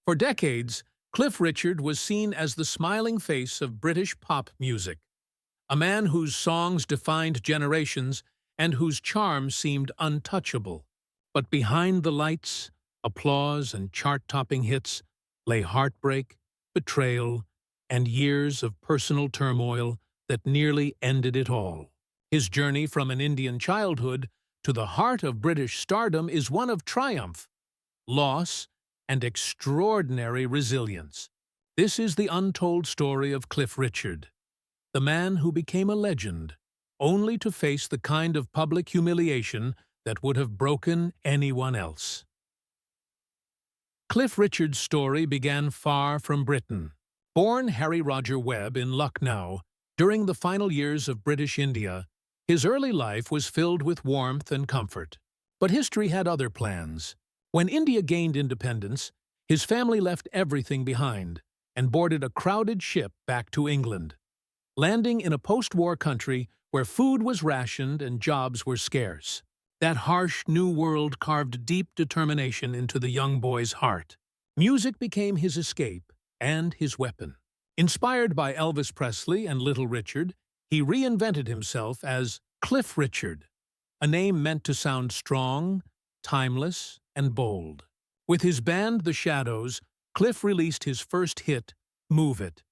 For decades, Cliff Richard was seen as the smiling face of British pop music, a man whose songs defined generations and whose charm seemed untouchable. But behind the lights, applause, and chart-topping hits lay heartbreak, betrayal, and years of personal turmoil that nearly ended it all. His journey from an Indian childhood to the heart of British stardom is one of triumph, loss, and extraordinary resilience. This is the untold story of Cliff Richard, the man who became a legend, only to face the kind of public humiliation that would have broken anyone else. Cliff Richard's story began far from Britain. Born Harry Roger Webb in Lucknow during the final years of British India, his early life was filled with warmth and comfort. But history had other plans. When India gained independence, his family left everything behind and boarded a crowded ship back to England, landing in a post-war country where food was rationed and jobs were scarce. That harsh new world carved deep determination into the young boy's heart. Music became his escape and his weapon. Inspired by Elvis Presley and Little Richard, he reinvented himself as Cliff Richard, a name meant to sound strong, timeless, and bold. With his band The Shadows, Cliff released his first hit, Move It,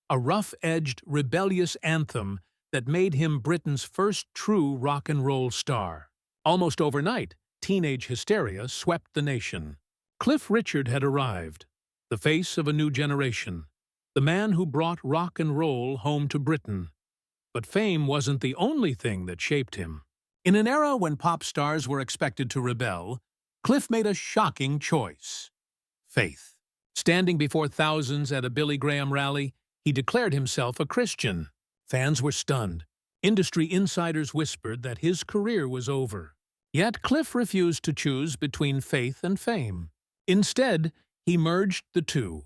a rough-edged, rebellious anthem that made him Britain's first true rock and roll star. Almost overnight, teenage hysteria swept the nation. Cliff Richard had arrived, the face of a new generation, the man who brought rock and roll home to Britain. But fame wasn't the only thing that shaped him. In an era when pop stars were expected to rebel, Cliff made a shocking choice: faith. Standing before thousands at a Billy Graham rally, he declared himself a Christian. Fans were stunned. Industry insiders whispered that his career was over. Yet Cliff refused to choose between faith and fame. Instead, he merged the two,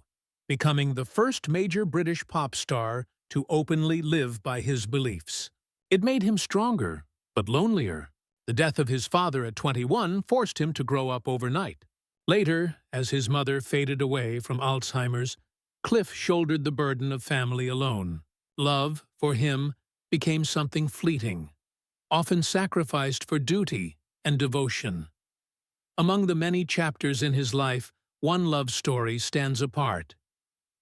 becoming the first major British pop star to openly live by his beliefs. It made him stronger, but lonelier. The death of his father at 21 forced him to grow up overnight. Later, as his mother faded away from Alzheimer's, Cliff shouldered the burden of family alone. Love, for him, became something fleeting, often sacrificed for duty and devotion. Among the many chapters in his life, one love story stands apart: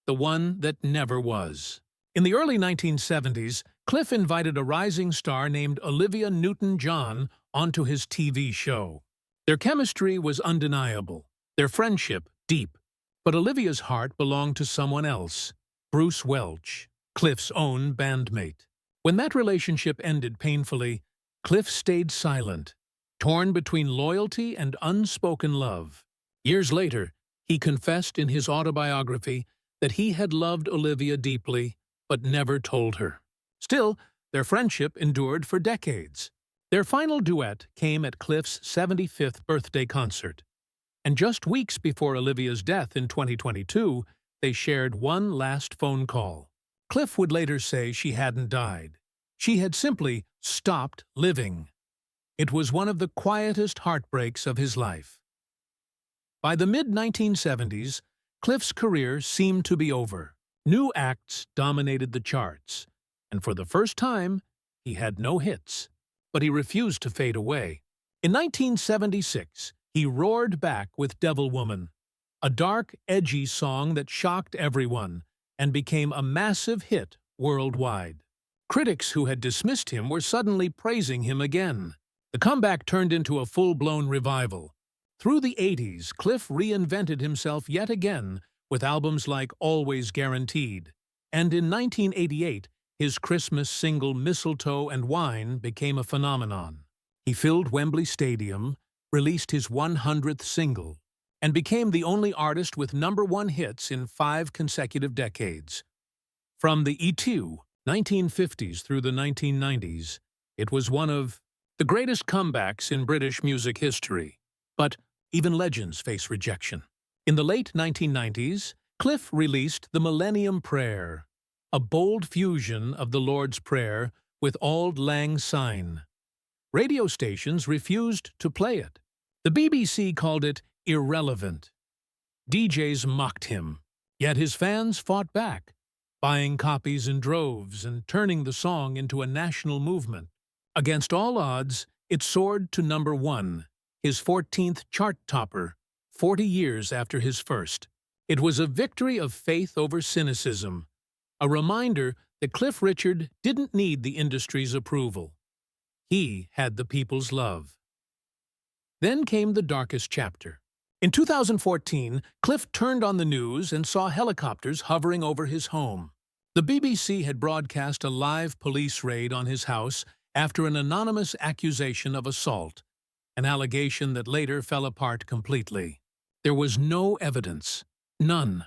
the one that never was. In the early 1970s, Cliff invited a rising star named Olivia Newton-John onto his TV show. Their chemistry was undeniable, their friendship deep. But Olivia's heart belonged to someone else: Bruce Welch, Cliff's own bandmate. When that relationship ended painfully, Cliff stayed silent, torn between loyalty and unspoken love. Years later, he confessed in his autobiography that he had loved Olivia deeply, but never told her. Still, their friendship endured for decades. Their final duet came at Cliff's 75th birthday concert. And just weeks before Olivia's death in 2022, they shared one last phone call. Cliff would later say she hadn't died. She had simply stopped living. It was one of the quietest heartbreaks of his life. By the mid-1970s, Cliff's career seemed to be over. New acts dominated the charts, and for the first time, he had no hits. But he refused to fade away. In 1976, he roared back with Devil Woman, a dark, edgy song that shocked everyone and became a massive hit worldwide. Critics who had dismissed him were suddenly praising him again. The comeback turned into a full-blown revival. Through the 80s, Cliff reinvented himself yet again with albums like Always Guaranteed. And in 1988, his Christmas single Mistletoe and Wine became a phenomenon. He filled Wembley Stadium, released his 100th single, and became the only artist with #1 hits in 5 consecutive decades. From the E2, 1950s through the 1990s, it was one of the greatest comebacks in British music history. But even legends face rejection. In the late 1990s, Cliff released The Millennium Prayer, a bold fusion of the Lord's Prayer with Auld Lang Syne. Radio stations refused to play it. The BBC called it irrelevant. DJs mocked him, yet his fans fought back, buying copies in droves and turning the song into a national movement. Against all odds, it soared to number 1, his 14th chart topper, 40 years after his first. It was a victory of faith over cynicism, a reminder that Cliff Richard didn't need the industry's approval. He had the people's love. Then came the darkest chapter. In 2014, Cliff turned on the news and saw helicopters hovering over his home. The BBC had broadcast a live police raid on his house after an anonymous accusation of assault, an allegation that later fell apart completely. There was no evidence, none.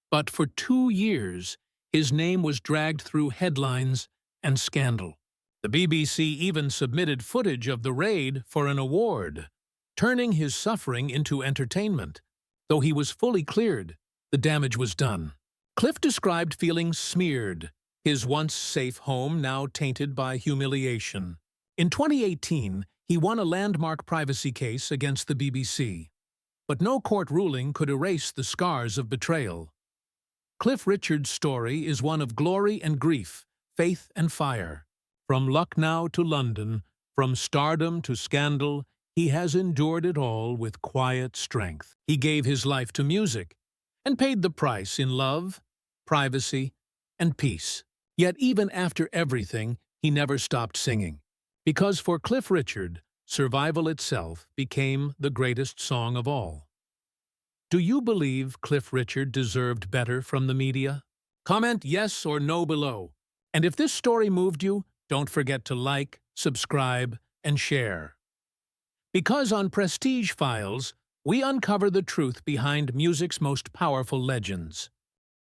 But for 2 years, his name was dragged through headlines and scandal. The BBC even submitted footage of the raid for an award, turning his suffering into entertainment. Though he was fully cleared, the damage was done. Cliff described feeling smeared, his once safe home now tainted by humiliation. In 2018, he won a landmark privacy case against the BBC. But no court ruling could erase the scars of betrayal. Cliff Richard's story is one of glory and grief, faith and fire. From Lucknow to London, from stardom to scandal, he has endured it all with quiet strength. He gave his life to music and paid the price in love, privacy, and peace. Yet even after everything, he never stopped singing. Because for Cliff Richard, survival itself became the greatest song of all. Do you believe Cliff Richard deserved better from the media? Comment yes or no below. And if this story moved you, don't forget to like, subscribe, and share. Because on Prestige Files, we uncover the truth behind music's most powerful legends.